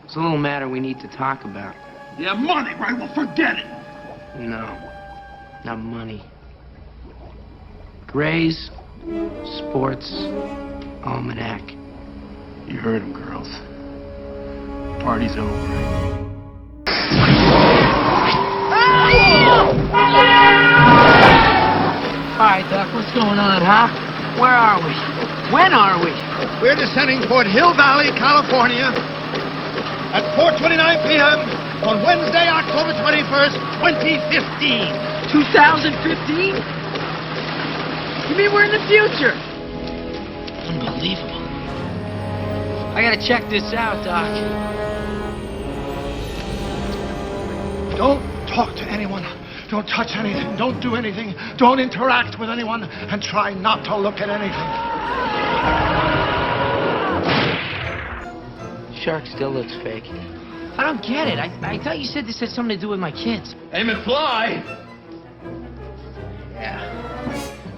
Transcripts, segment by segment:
There's a little matter we need to talk about. Yeah, money, right? Well, forget it. No, not money. Gray's Sports Almanac. You heard him, girls. Party's over. All right, Doc, what's going on, huh? Where are we? When are we? We're descending toward Hill Valley, California at 4:29 p.m. on Wednesday, October 21st, 2015. 2015? You mean we're in the future? Unbelievable. I gotta check this out, Doc. Don't talk to anyone. Don't touch anything. Don't do anything. Don't interact with anyone. And try not to look at anything. Shark still looks fake. I don't get it. I thought you said this had something to do with my kids. Hey, McFly! Yeah,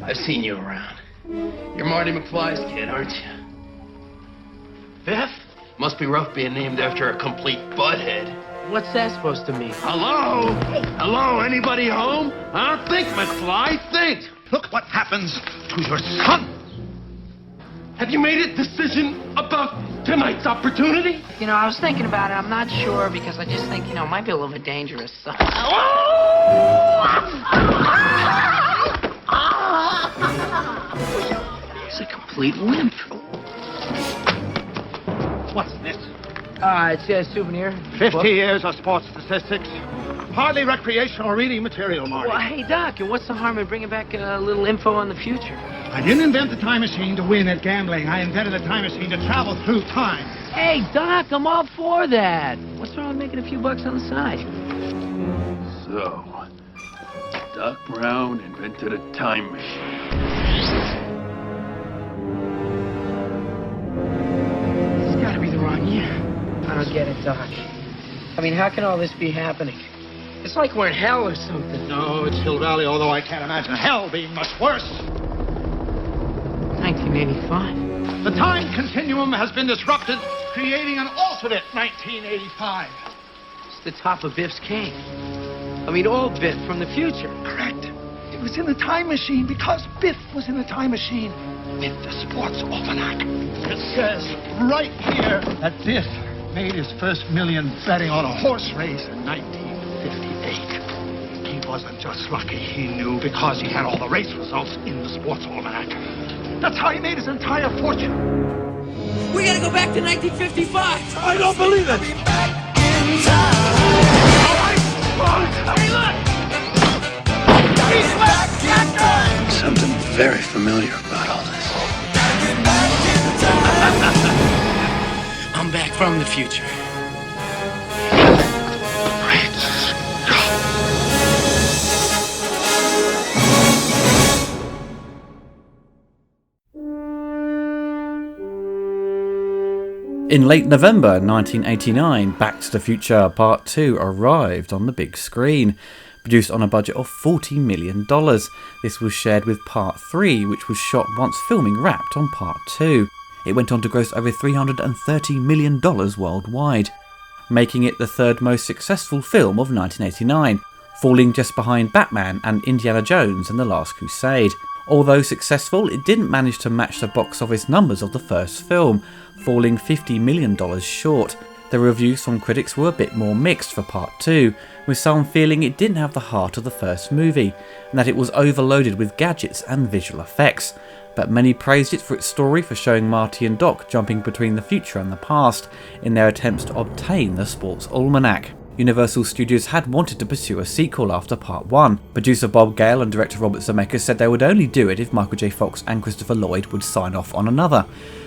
I've seen you around. You're Marty McFly's kid, aren't you? Biff? Must be rough being named after a complete butthead. What's that supposed to mean? Hello? Hello, anybody home? Huh? Think, McFly, think! Look what happens to your son. Have you made a decision about tonight's opportunity? You know, I was thinking about it. I'm not sure because I just think, it might be a little bit dangerous. He's a complete wimp. What's this? It's a souvenir. 50 book. years of sports statistics. Hardly recreational reading material, Marty. Well, hey, Doc, what's the harm in bringing back a little info on the future? I didn't invent the time machine to win at gambling. I invented a time machine to travel through time. Hey, Doc, I'm all for that. What's wrong with making a few bucks on the side? So, Doc Brown invented a time machine. It's gotta be the wrong year. I don't get it, Doc. I mean, how can all this be happening? It's like we're in hell or something. No, it's Hill Valley, although I can't imagine hell being much worse. 1985. The time continuum has been disrupted, creating an alternate 1985. It's the top of Biff's cane. I mean, old Biff from the future. Correct. It was in the time machine because Biff was in the time machine with the sports almanac. It says right here that Biff made his first million betting on a horse race in 1958. He wasn't just lucky, he knew because he had all the race results in the sports almanac. That's how he made his entire fortune. We gotta go back to 1955. I don't believe it. Hey, look! He's back in time. Something very familiar about all this. I'm back from the future. In late November 1989, Back to the Future Part 2 arrived on the big screen. Produced on a budget of $40 million, this was shared with Part 3, which was shot once filming wrapped on Part 2. It went on to gross over $330 million worldwide, making it the third most successful film of 1989, falling just behind Batman and Indiana Jones and the Last Crusade. Although successful, it didn't manage to match the box office numbers of the first film, falling $50 million short. The reviews from critics were a bit more mixed for Part 2, with some feeling it didn't have the heart of the first movie, and that it was overloaded with gadgets and visual effects. But many praised it for its story for showing Marty and Doc jumping between the future and the past in their attempts to obtain the Sports Almanac. Universal Studios had wanted to pursue a sequel after Part 1. Producer Bob Gale and director Robert Zemeckis said they would only do it if Michael J. Fox and Christopher Lloyd would sign off on another.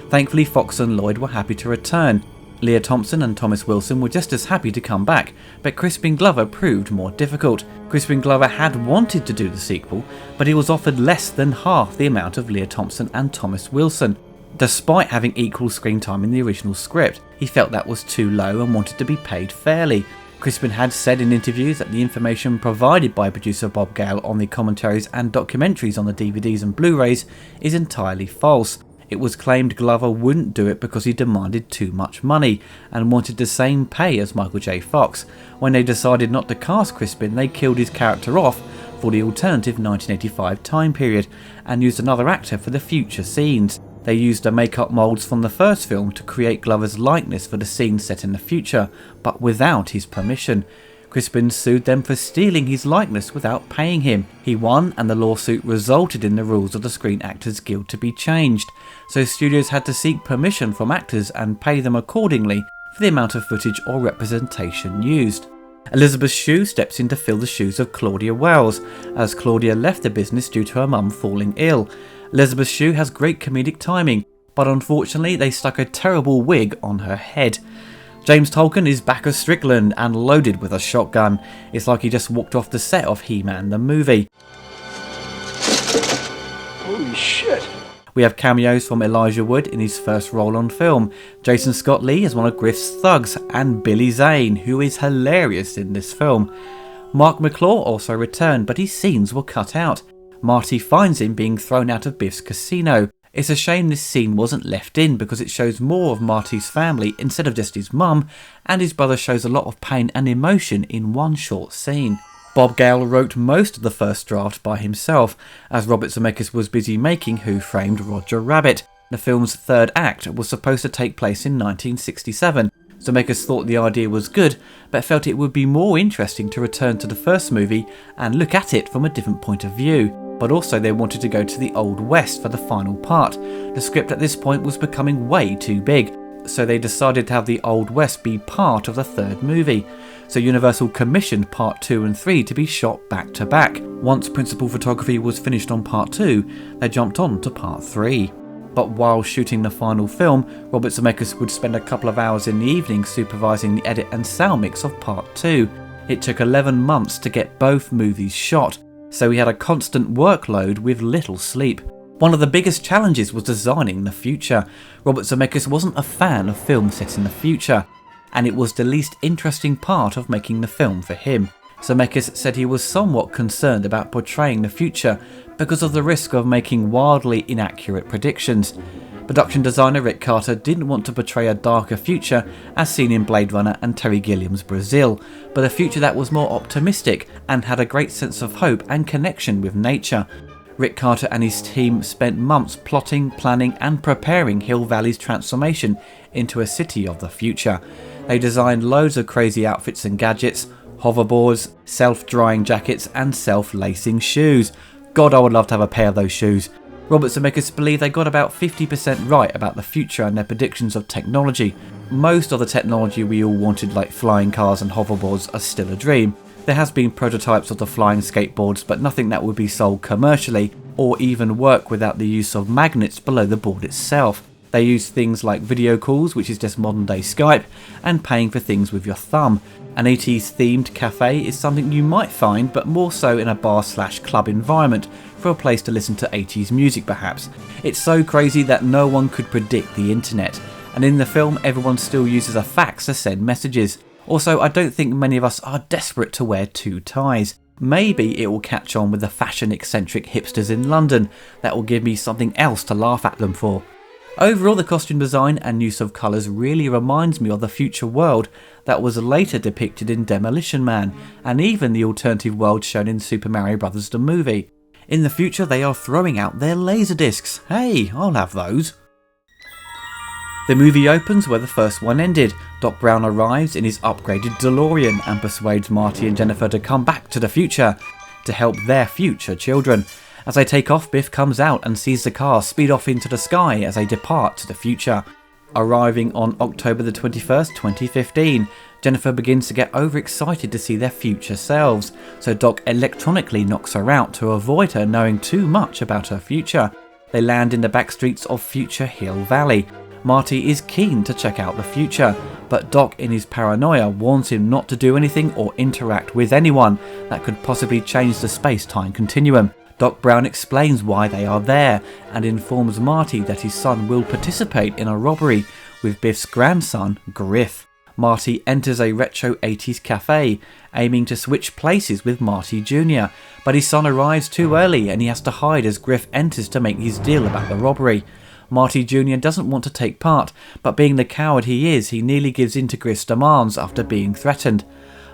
Thankfully, Fox and Lloyd were happy to return. Leah Thompson and Thomas Wilson were just as happy to come back, but Crispin Glover proved more difficult. Crispin Glover had wanted to do the sequel, but he was offered less than half the amount of Leah Thompson and Thomas Wilson. Despite having equal screen time in the original script, he felt that was too low and wanted to be paid fairly. Crispin had said in interviews that the information provided by producer Bob Gale on the commentaries and documentaries on the DVDs and Blu-rays is entirely false. It was claimed Glover wouldn't do it because he demanded too much money and wanted the same pay as Michael J. Fox. When they decided not to cast Crispin, they killed his character off for the alternative 1985 time period and used another actor for the future scenes. They used the makeup moulds from the first film to create Glover's likeness for the scene set in the future, but without his permission. Crispin sued them for stealing his likeness without paying him. He won, and the lawsuit resulted in the rules of the Screen Actors Guild to be changed, so studios had to seek permission from actors and pay them accordingly for the amount of footage or representation used. Elisabeth Shue steps in to fill the shoes of Claudia Wells, as Claudia left the business due to her mum falling ill. Elisabeth Shue has great comedic timing, but unfortunately they stuck a terrible wig on her head. James Tolkien is back as Strickland and loaded with a shotgun. It's like he just walked off the set of He-Man the movie. Holy shit. We have cameos from Elijah Wood in his first role on film, Jason Scott Lee as one of Griff's thugs, and Billy Zane, who is hilarious in this film. Mark McClure also returned, but his scenes were cut out. Marty finds him being thrown out of Biff's casino. It's a shame this scene wasn't left in because it shows more of Marty's family instead of just his mum, and his brother shows a lot of pain and emotion in one short scene. Bob Gale wrote most of the first draft by himself, as Robert Zemeckis was busy making Who Framed Roger Rabbit. The film's third act was supposed to take place in 1967. Zemeckis thought the idea was good, but felt it would be more interesting to return to the first movie and look at it from a different point of view. But also they wanted to go to the Old West for the final part. The script at this point was becoming way too big, so they decided to have the Old West be part of the third movie. So Universal commissioned Part 2 and 3 to be shot back to back. Once principal photography was finished on Part 2, they jumped on to Part 3. But while shooting the final film, Robert Zemeckis would spend a couple of hours in the evening supervising the edit and sound mix of Part 2. It took 11 months to get both movies shot, so he had a constant workload with little sleep. One of the biggest challenges was designing the future. Robert Zemeckis wasn't a fan of films set in the future, and it was the least interesting part of making the film for him. Zemeckis said he was somewhat concerned about portraying the future because of the risk of making wildly inaccurate predictions. Production designer Rick Carter didn't want to portray a darker future as seen in Blade Runner and Terry Gilliam's Brazil, but a future that was more optimistic and had a great sense of hope and connection with nature. Rick Carter and his team spent months plotting, planning and preparing Hill Valley's transformation into a city of the future. They designed loads of crazy outfits and gadgets, hoverboards, self-drying jackets and self-lacing shoes. God, I would love to have a pair of those shoes. Robert Zemeckis believed they got about 50% right about the future and their predictions of technology. Most of the technology we all wanted, like flying cars and hoverboards, are still a dream. There has been prototypes of the flying skateboards, but nothing that would be sold commercially or even work without the use of magnets below the board itself. They use things like video calls, which is just modern day Skype, and paying for things with your thumb. An 80s themed cafe is something you might find, but more so in a bar/club environment, for a place to listen to 80s music perhaps. It's so crazy that no one could predict the internet, and in the film everyone still uses a fax to send messages. Also, I don't think many of us are desperate to wear two ties. Maybe it will catch on with the fashion eccentric hipsters in London. That will give me something else to laugh at them for. Overall, the costume design and use of colours really reminds me of the future world that was later depicted in Demolition Man, and even the alternative world shown in Super Mario Bros. The movie. In the future, they are throwing out their laserdiscs. Hey, I'll have those. The movie opens where the first one ended. Doc Brown arrives in his upgraded DeLorean and persuades Marty and Jennifer to come back to the future to help their future children. As they take off, Biff comes out and sees the car speed off into the sky as they depart to the future. Arriving on October the 21st, 2015, Jennifer begins to get overexcited to see their future selves, so Doc electronically knocks her out to avoid her knowing too much about her future. They land in the back streets of future Hill Valley. Marty is keen to check out the future, but Doc in his paranoia warns him not to do anything or interact with anyone that could possibly change the space-time continuum. Doc Brown explains why they are there and informs Marty that his son will participate in a robbery with Biff's grandson, Griff. Marty enters a retro 80s cafe, aiming to switch places with Marty Jr., but his son arrives too early and he has to hide as Griff enters to make his deal about the robbery. Marty Jr. doesn't want to take part, but being the coward he is, he nearly gives in to Griff's demands after being threatened.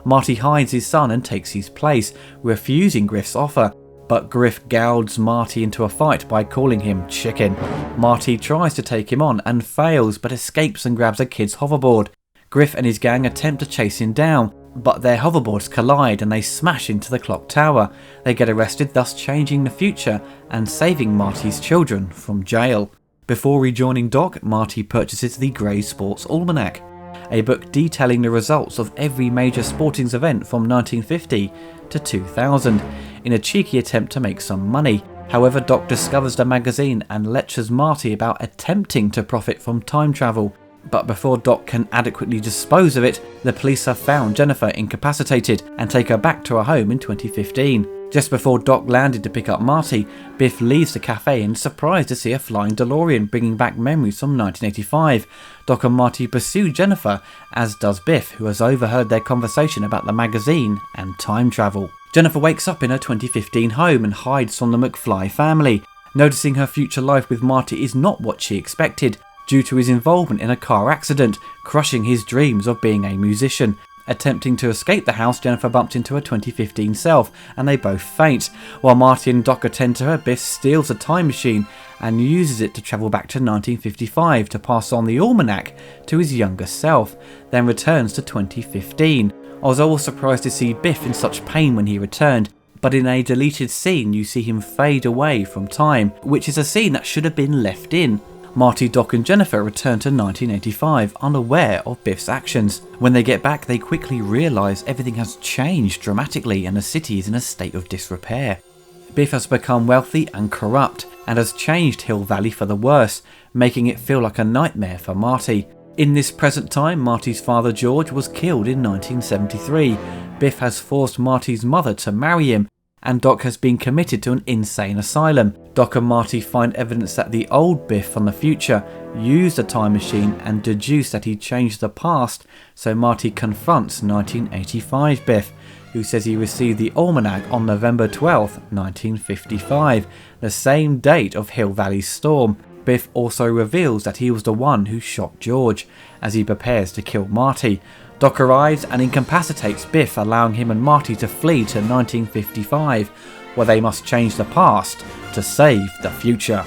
Marty hides his son and takes his place, refusing Griff's offer, but Griff gouges Marty into a fight by calling him chicken. Marty tries to take him on and fails, but escapes and grabs a kid's hoverboard. Griff and his gang attempt to chase him down, but their hoverboards collide and they smash into the clock tower. They get arrested, thus changing the future and saving Marty's children from jail. Before rejoining Doc, Marty purchases the Grey Sports Almanac, a book detailing the results of every major sporting event from 1950 to 2000, in a cheeky attempt to make some money. However, Doc discovers the magazine and lectures Marty about attempting to profit from time travel. But before Doc can adequately dispose of it, the police have found Jennifer incapacitated and take her back to her home in 2015. Just before Doc landed to pick up Marty, Biff leaves the cafe and is surprised to see a flying DeLorean bringing back memories from 1985. Doc and Marty pursue Jennifer, as does Biff, who has overheard their conversation about the magazine and time travel. Jennifer wakes up in her 2015 home and hides from the McFly family. Noticing her future life with Marty is not what she expected, due to his involvement in a car accident, crushing his dreams of being a musician. Attempting to escape the house, Jennifer bumps into her 2015 self, and they both faint. While Marty and Doc attend to her, Biff steals a time machine and uses it to travel back to 1955 to pass on the almanac to his younger self, then returns to 2015. I was always surprised to see Biff in such pain when he returned, but in a deleted scene you see him fade away from time, which is a scene that should have been left in. Marty, Doc and Jennifer return to 1985, unaware of Biff's actions. When they get back, they quickly realise everything has changed dramatically and the city is in a state of disrepair. Biff has become wealthy and corrupt, and has changed Hill Valley for the worse, making it feel like a nightmare for Marty. In this present time, Marty's father George was killed in 1973. Biff has forced Marty's mother to marry him, and Doc has been committed to an insane asylum. Doc and Marty find evidence that the old Biff from the future used a time machine and deduce that he changed the past, so Marty confronts 1985 Biff, who says he received the almanac on November 12, 1955, the same date of Hill Valley's storm. Biff also reveals that he was the one who shot George, as he prepares to kill Marty. Doc arrives and incapacitates Biff, allowing him and Marty to flee to 1955, where they must change the past to save the future.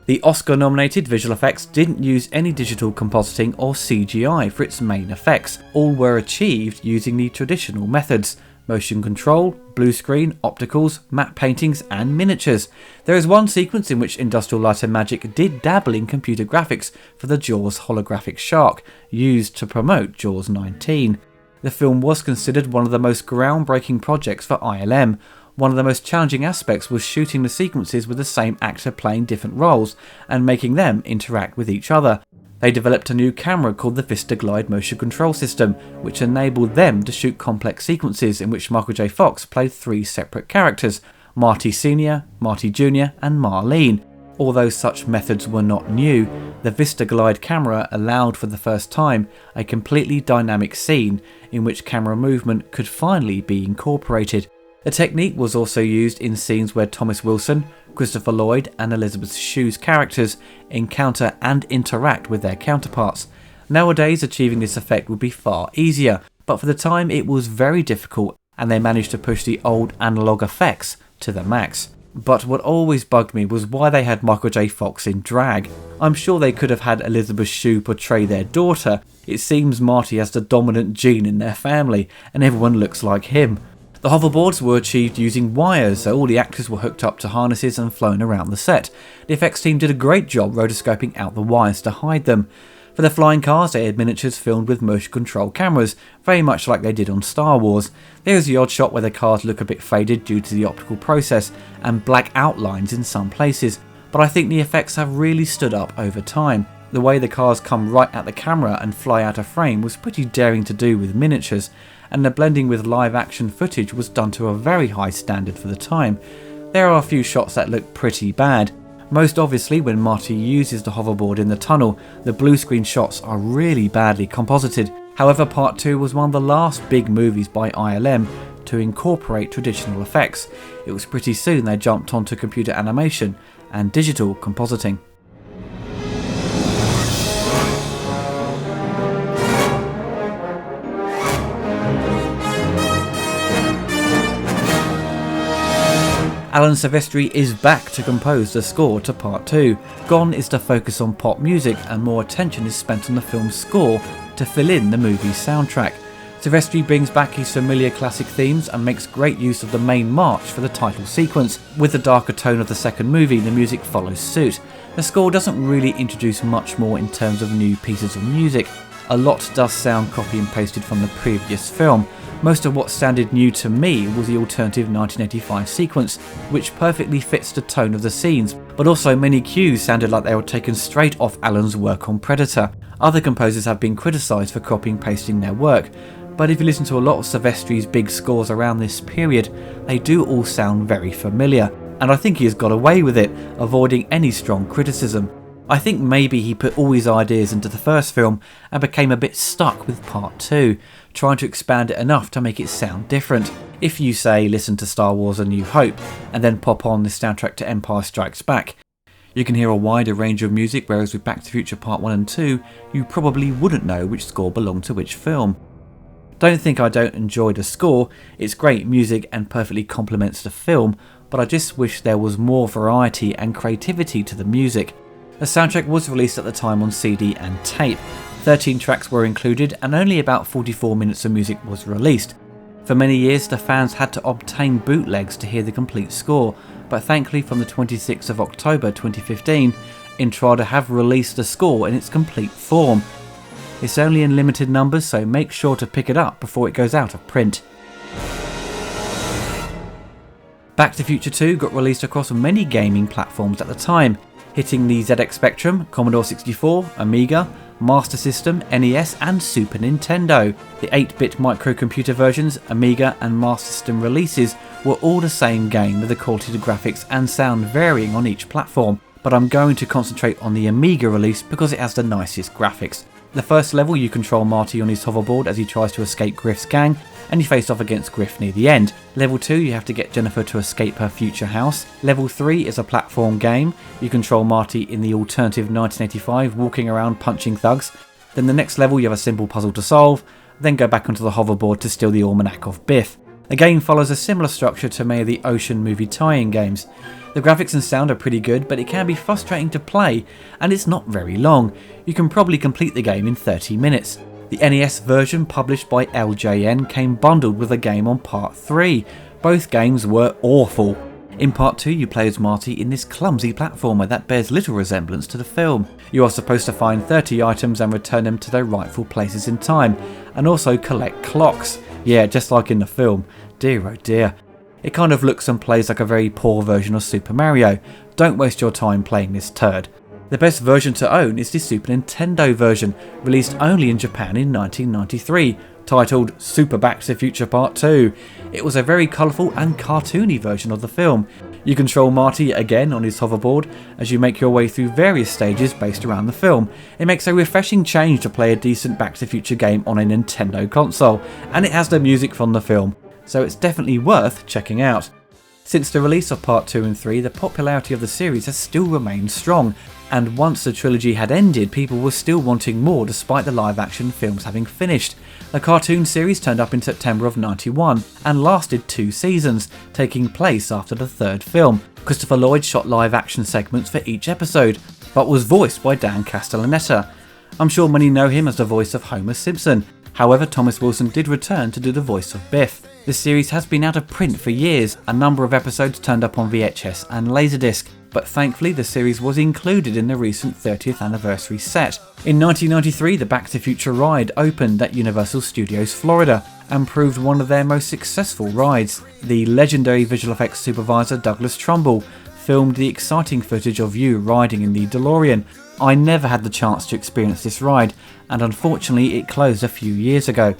The Oscar-nominated visual effects didn't use any digital compositing or CGI for its main effects. All were achieved using the traditional methods: motion control, blue screen, opticals, matte paintings and miniatures. There is one sequence in which Industrial Light and Magic did dabble in computer graphics for the Jaws holographic shark, used to promote Jaws 19. The film was considered one of the most groundbreaking projects for ILM. One of the most challenging aspects was shooting the sequences with the same actor playing different roles and making them interact with each other. They developed a new camera called the VistaGlide motion control system, which enabled them to shoot complex sequences in which Michael J. Fox played 3 separate characters: Marty Sr., Marty Jr. and Marlene. Although such methods were not new, the VistaGlide camera allowed for the first time a completely dynamic scene in which camera movement could finally be incorporated. The technique was also used in scenes where Thomas Wilson, Christopher Lloyd and Elisabeth Shue's characters encounter and interact with their counterparts. Nowadays, achieving this effect would be far easier, but for the time it was very difficult, and they managed to push the old analog effects to the max. But what always bugged me was why they had Michael J. Fox in drag. I'm sure they could have had Elisabeth Shue portray their daughter. It seems Marty has the dominant gene in their family, and everyone looks like him. The hoverboards were achieved using wires, so all the actors were hooked up to harnesses and flown around the set. The effects team did a great job rotoscoping out the wires to hide them. For the flying cars, they had miniatures filmed with motion control cameras, very much like they did on Star Wars. There is the odd shot where the cars look a bit faded due to the optical process and black outlines in some places, but I think the effects have really stood up over time. The way the cars come right at the camera and fly out of frame was pretty daring to do with miniatures, and the blending with live action footage was done to a very high standard for the time. There are a few shots that look pretty bad. Most obviously when Marty uses the hoverboard in the tunnel, the blue screen shots are really badly composited. However, Part 2 was one of the last big movies by ILM to incorporate traditional effects. It was pretty soon they jumped onto computer animation, and digital compositing. Alan Silvestri is back to compose the score to Part 2. Gone is to focus on pop music and more attention is spent on the film's score to fill in the movie's soundtrack. Silvestri brings back his familiar classic themes and makes great use of the main march for the title sequence. With the darker tone of the second movie, the music follows suit. The score doesn't really introduce much more in terms of new pieces of music. A lot does sound copy and pasted from the previous film. Most of what sounded new to me was the alternative 1985 sequence, which perfectly fits the tone of the scenes, but also many cues sounded like they were taken straight off Alan's work on Predator. Other composers have been criticised for copying and pasting their work, but if you listen to a lot of Silvestri's big scores around this period, they do all sound very familiar, and I think he has got away with it, avoiding any strong criticism. I think maybe he put all his ideas into the first film and became a bit stuck with Part 2, trying to expand it enough to make it sound different. If you say listen to Star Wars A New Hope and then pop on the soundtrack to Empire Strikes Back, you can hear a wider range of music, whereas with Back to the Future Part 1 and 2 you probably wouldn't know which score belonged to which film. Don't think I don't enjoy the score, it's great music and perfectly complements the film, but I just wish there was more variety and creativity to the music. The soundtrack was released at the time on CD and tape. 13 tracks were included and only about 44 minutes of music was released. For many years the fans had to obtain bootlegs to hear the complete score, but thankfully from the 26th of October 2015, Intrada have released the score in its complete form. It's only in limited numbers, so make sure to pick it up before it goes out of print. Back to the Future 2 got released across many gaming platforms at the time, hitting the ZX Spectrum, Commodore 64, Amiga, Master System, NES and Super Nintendo. The 8-bit microcomputer versions, Amiga and Master System releases were all the same game, with the quality of the graphics and sound varying on each platform, but I'm going to concentrate on the Amiga release because it has the nicest graphics. The first level you control Marty on his hoverboard as he tries to escape Griff's gang, and you face off against Griff near the end. Level 2 you have to get Jennifer to escape her future house. Level 3 is a platform game. You control Marty in the alternative 1985 walking around punching thugs. Then the next level you have a simple puzzle to solve, then go back onto the hoverboard to steal the Almanac of Biff. The game follows a similar structure to many of the Ocean movie tie-in games. The graphics and sound are pretty good, but it can be frustrating to play and it's not very long. You can probably complete the game in 30 minutes. The NES version published by LJN came bundled with a game on Part 3. Both games were awful. In Part 2 you play as Marty in this clumsy platformer that bears little resemblance to the film. You are supposed to find 30 items and return them to their rightful places in time, and also collect clocks. Yeah, just like in the film. Dear oh dear. It kind of looks and plays like a very poor version of Super Mario. Don't waste your time playing this turd. The best version to own is the Super Nintendo version, released only in Japan in 1993, titled Super Back to the Future Part 2. It was a very colourful and cartoony version of the film. You control Marty again on his hoverboard as you make your way through various stages based around the film. It makes a refreshing change to play a decent Back to the Future game on a Nintendo console, and it has the music from the film, so it's definitely worth checking out. Since the release of Part 2 and 3, the popularity of the series has still remained strong, and once the trilogy had ended, people were still wanting more despite the live-action films having finished. The cartoon series turned up in September of '91 and lasted 2 seasons, taking place after the third film. Christopher Lloyd shot live-action segments for each episode, but was voiced by Dan Castellaneta. I'm sure many know him as the voice of Homer Simpson. However, Thomas Wilson did return to do the voice of Biff. The series has been out of print for years. A number of episodes turned up on VHS and Laserdisc, but thankfully the series was included in the recent 30th anniversary set. In 1993, the Back to the Future ride opened at Universal Studios Florida and proved one of their most successful rides. The legendary visual effects supervisor Douglas Trumbull filmed the exciting footage of you riding in the DeLorean. I never had the chance to experience this ride, and unfortunately it closed a few years ago.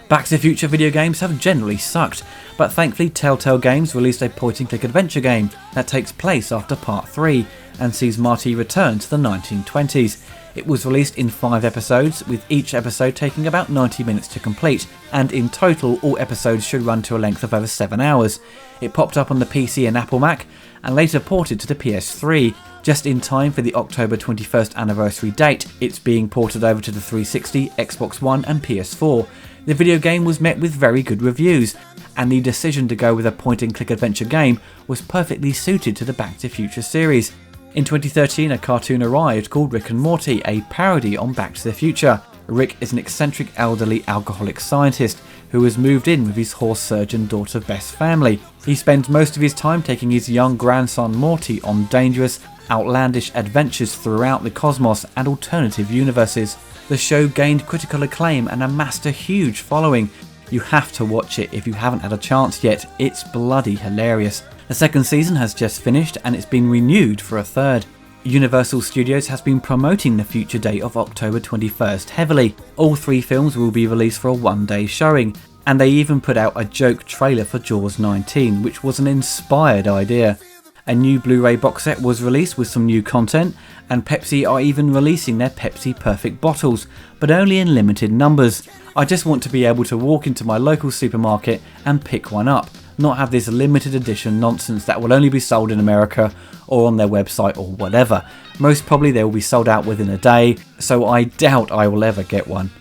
Back to the Future video games have generally sucked, but thankfully Telltale Games released a point-and-click adventure game that takes place after Part 3 and sees Marty return to the 1920s. It was released in 5 episodes, with each episode taking about 90 minutes to complete, and in total all episodes should run to a length of over 7 hours. It popped up on the PC and Apple Mac, and later ported to the PS3. Just in time for the October 21st anniversary date, it's being ported over to the 360, Xbox One and PS4. The video game was met with very good reviews, and the decision to go with a point-and-click adventure game was perfectly suited to the Back to the Future series. In 2013, a cartoon arrived called Rick and Morty, a parody on Back to the Future. Rick is an eccentric elderly alcoholic scientist who has moved in with his horse surgeon daughter Beth's family. He spends most of his time taking his young grandson Morty on dangerous, outlandish adventures throughout the cosmos and alternative universes. The show gained critical acclaim and amassed a huge following. You have to watch it if you haven't had a chance yet, it's bloody hilarious. The second season has just finished and it's been renewed for a third. Universal Studios has been promoting the future date of October 21st heavily. All 3 films will be released for a one-day showing, and they even put out a joke trailer for Jaws 19, which was an inspired idea. A new Blu-ray box set was released with some new content, and Pepsi are even releasing their Pepsi Perfect bottles, but only in limited numbers. I just want to be able to walk into my local supermarket and pick one up, not have this limited edition nonsense that will only be sold in America or on their website or whatever. Most probably they will be sold out within a day, so I doubt I will ever get one.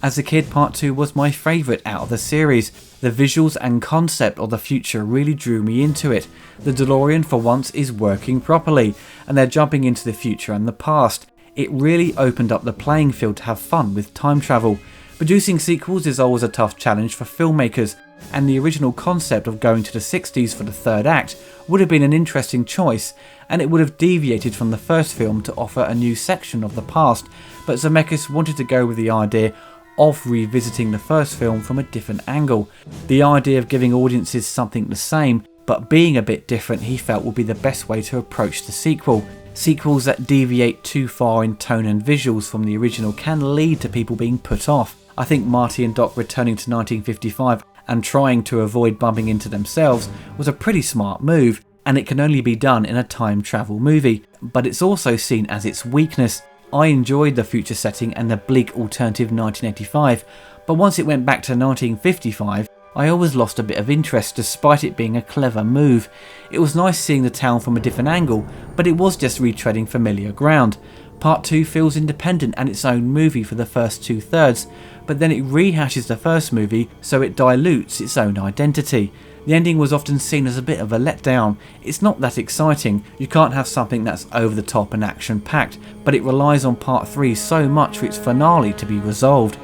As a kid, Part 2 was my favourite out of the series. The visuals and concept of the future really drew me into it. The DeLorean for once is working properly, and they're jumping into the future and the past. It really opened up the playing field to have fun with time travel. Producing sequels is always a tough challenge for filmmakers, and the original concept of going to the 60s for the third act would have been an interesting choice, and it would have deviated from the first film to offer a new section of the past, but Zemeckis wanted to go with the idea of revisiting the first film from a different angle. The idea of giving audiences something the same, but being a bit different, he felt would be the best way to approach the sequel. Sequels that deviate too far in tone and visuals from the original can lead to people being put off. I think Marty and Doc returning to 1955 and trying to avoid bumping into themselves was a pretty smart move, and it can only be done in a time travel movie, but it's also seen as its weakness. I enjoyed the future setting and the bleak alternative 1985, but once it went back to 1955, I always lost a bit of interest despite it being a clever move. It was nice seeing the town from a different angle, but it was just retreading familiar ground. Part 2 feels independent and its own movie for the first 2/3, but then it rehashes the first movie so it dilutes its own identity. The ending was often seen as a bit of a letdown. It's not that exciting, you can't have something that's over the top and action packed, but it relies on Part 3 so much for its finale to be resolved.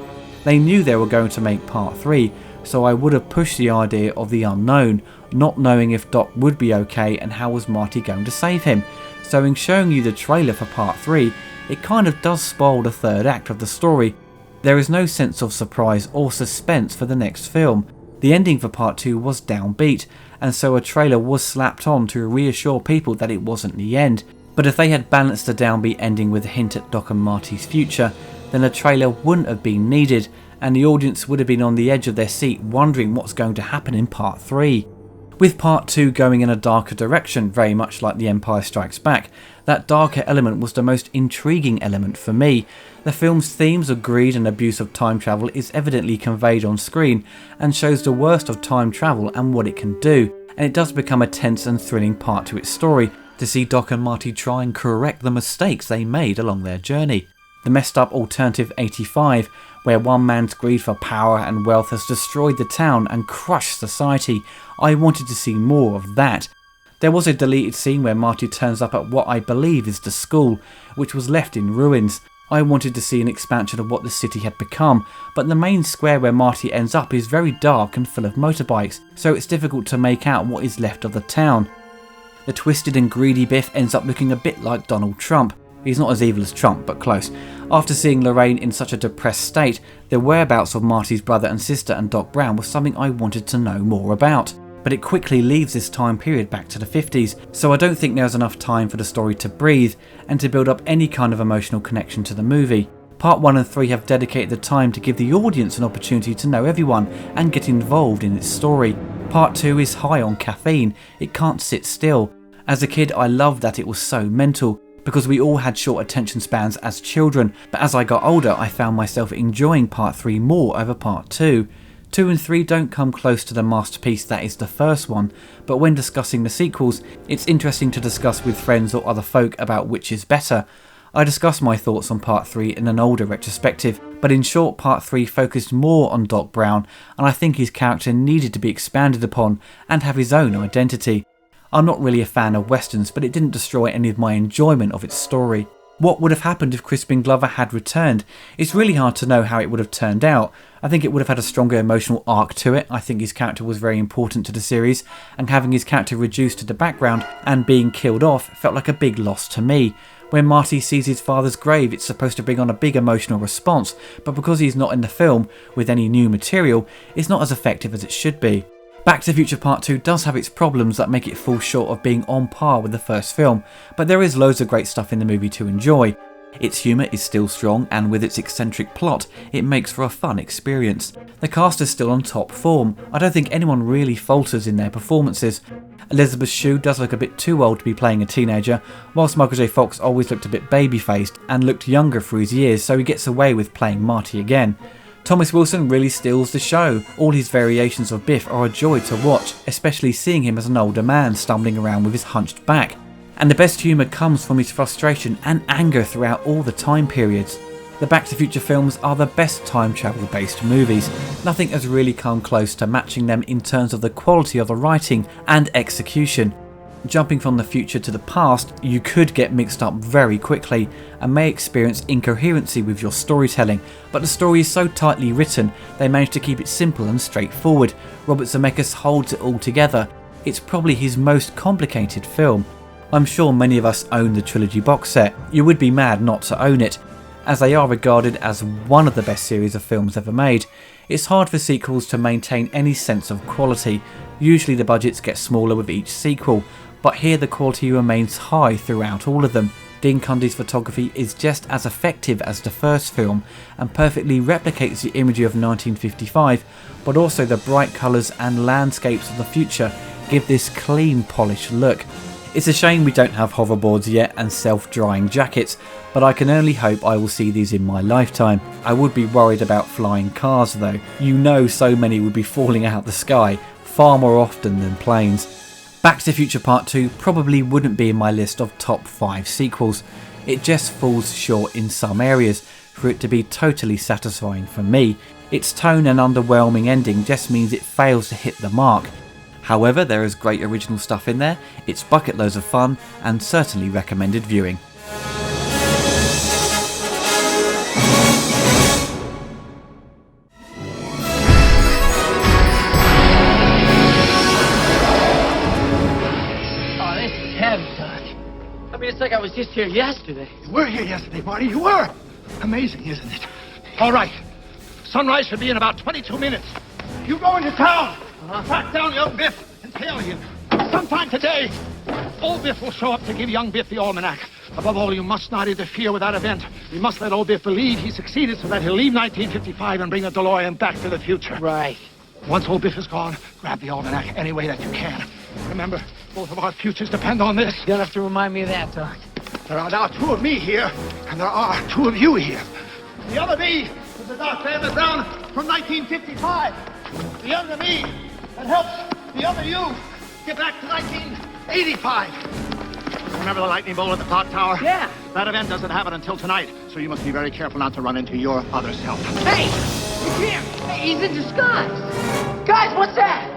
They knew they were going to make Part 3, so I would have pushed the idea of the unknown, not knowing if Doc would be okay and how was Marty going to save him. So in showing you the trailer for Part 3, it kind of does spoil the third act of the story. There is no sense of surprise or suspense for the next film. The ending for Part 2 was downbeat, and so a trailer was slapped on to reassure people that it wasn't the end. But if they had balanced the downbeat ending with a hint at Doc and Marty's future, then a trailer wouldn't have been needed, and the audience would have been on the edge of their seat wondering what's going to happen in Part 3. With Part 2 going in a darker direction, very much like The Empire Strikes Back, that darker element was the most intriguing element for me. The film's themes of greed and abuse of time travel is evidently conveyed on screen and shows the worst of time travel and what it can do, and it does become a tense and thrilling part to its story to see Doc and Marty try and correct the mistakes they made along their journey. The messed up alternative 85, where one man's greed for power and wealth has destroyed the town and crushed society. I wanted to see more of that. There was a deleted scene where Marty turns up at what I believe is the school, which was left in ruins. I wanted to see an expansion of what the city had become, but the main square where Marty ends up is very dark and full of motorbikes, so it's difficult to make out what is left of the town. The twisted and greedy Biff ends up looking a bit like Donald Trump. He's not as evil as Trump, but close. After seeing Lorraine in such a depressed state, the whereabouts of Marty's brother and sister and Doc Brown was something I wanted to know more about. But it quickly leaves this time period back to the 50s, so I don't think there's enough time for the story to breathe and to build up any kind of emotional connection to the movie. Part 1 and 3 have dedicated the time to give the audience an opportunity to know everyone and get involved in its story. Part 2 is high on caffeine, it can't sit still. As a kid I loved that it was so mental, because we all had short attention spans as children, but as I got older I found myself enjoying Part 3 more over Part 2. 2 and 3 don't come close to the masterpiece that is the first one, but when discussing the sequels, it's interesting to discuss with friends or other folk about which is better. I discussed my thoughts on Part 3 in an older retrospective, but in short, Part 3 focused more on Doc Brown, and I think his character needed to be expanded upon and have his own identity. I'm not really a fan of westerns, but it didn't destroy any of my enjoyment of its story. What would have happened if Crispin Glover had returned? It's really hard to know how it would have turned out. I think it would have had a stronger emotional arc to it. I think his character was very important to the series, and having his character reduced to the background and being killed off felt like a big loss to me. When Marty sees his father's grave, it's supposed to bring on a big emotional response, but because he's not in the film with any new material, it's not as effective as it should be. Back to the Future Part 2 does have its problems that make it fall short of being on par with the first film, but there is loads of great stuff in the movie to enjoy. Its humour is still strong, and with its eccentric plot, it makes for a fun experience. The cast is still on top form. I don't think anyone really falters in their performances. Elisabeth Shue does look a bit too old to be playing a teenager, whilst Michael J. Fox always looked a bit baby-faced and looked younger for his years, so he gets away with playing Marty again. Thomas Wilson really steals the show. All his variations of Biff are a joy to watch, especially seeing him as an older man stumbling around with his hunched back. And the best humour comes from his frustration and anger throughout all the time periods. The Back to the Future films are the best time travel based movies. Nothing has really come close to matching them in terms of the quality of the writing and execution. Jumping from the future to the past, you could get mixed up very quickly and may experience incoherency with your storytelling, but the story is so tightly written they manage to keep it simple and straightforward. Robert Zemeckis holds it all together. It's probably his most complicated film. I'm sure many of us own the trilogy box set. You would be mad not to own it, as they are regarded as one of the best series of films ever made. It's hard for sequels to maintain any sense of quality. Usually the budgets get smaller with each sequel, but here the quality remains high throughout all of them. Dean Cundey's photography is just as effective as the first film and perfectly replicates the imagery of 1955, but also the bright colours and landscapes of the future give this clean, polished look. It's a shame we don't have hoverboards yet and self-drying jackets, but I can only hope I will see these in my lifetime. I would be worried about flying cars though. You know so many would be falling out the sky, far more often than planes. Back to the Future Part 2 probably wouldn't be in my list of top 5 sequels. It just falls short in some areas for it to be totally satisfying for me. Its tone and underwhelming ending just means it fails to hit the mark. However, there is great original stuff in there, it's bucket loads of fun, and certainly recommended viewing. Oh, this is heavy, Doc. I mean, it's like I was just here yesterday. You were here yesterday, Marty. You were. Amazing, isn't it? All right. Sunrise should be in about 22 minutes. You go into town. Track down young Biff and tail him. Sometime today, old Biff will show up to give young Biff the Almanac. Above all, you must not interfere with that event. We must let old Biff believe he succeeded so that he'll leave 1955 and bring a DeLorean back to the future. Right. Once old Biff is gone, grab the Almanac any way that you can. Remember, both of our futures depend on this. You'll have to remind me of that, Doc. There are now 2 of me here, and there are 2 of you here. The other me is the Doc Van Brown from 1955. The other me that helps the other you get back to 1985. Remember the lightning bolt at the clock tower? Yeah. That event doesn't happen until tonight, so you must be very careful not to run into your other self. Hey! He's here! Hey, he's in disguise! Guys, what's that?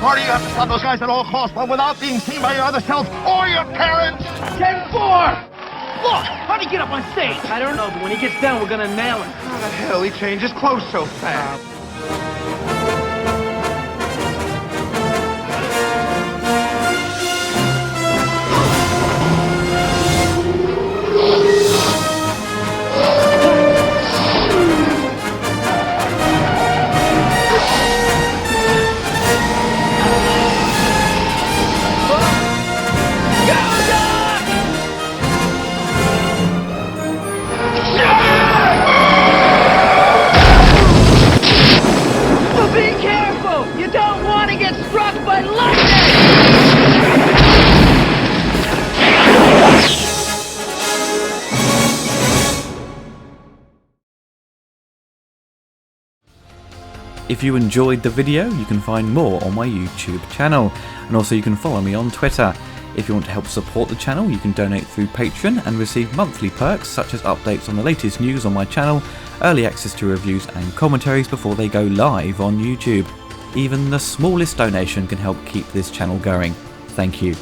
Marty, you have to stop those guys at all costs, but without being seen by your other self or your parents. 10-4! Look, how'd he get up on stage? I don't know, but when he gets down, we're gonna nail him. How the hell he changed his clothes so fast? If you enjoyed the video, you can find more on my YouTube channel, and also you can follow me on Twitter. If you want to help support the channel, you can donate through Patreon and receive monthly perks such as updates on the latest news on my channel, early access to reviews and commentaries before they go live on YouTube. Even the smallest donation can help keep this channel going. Thank you.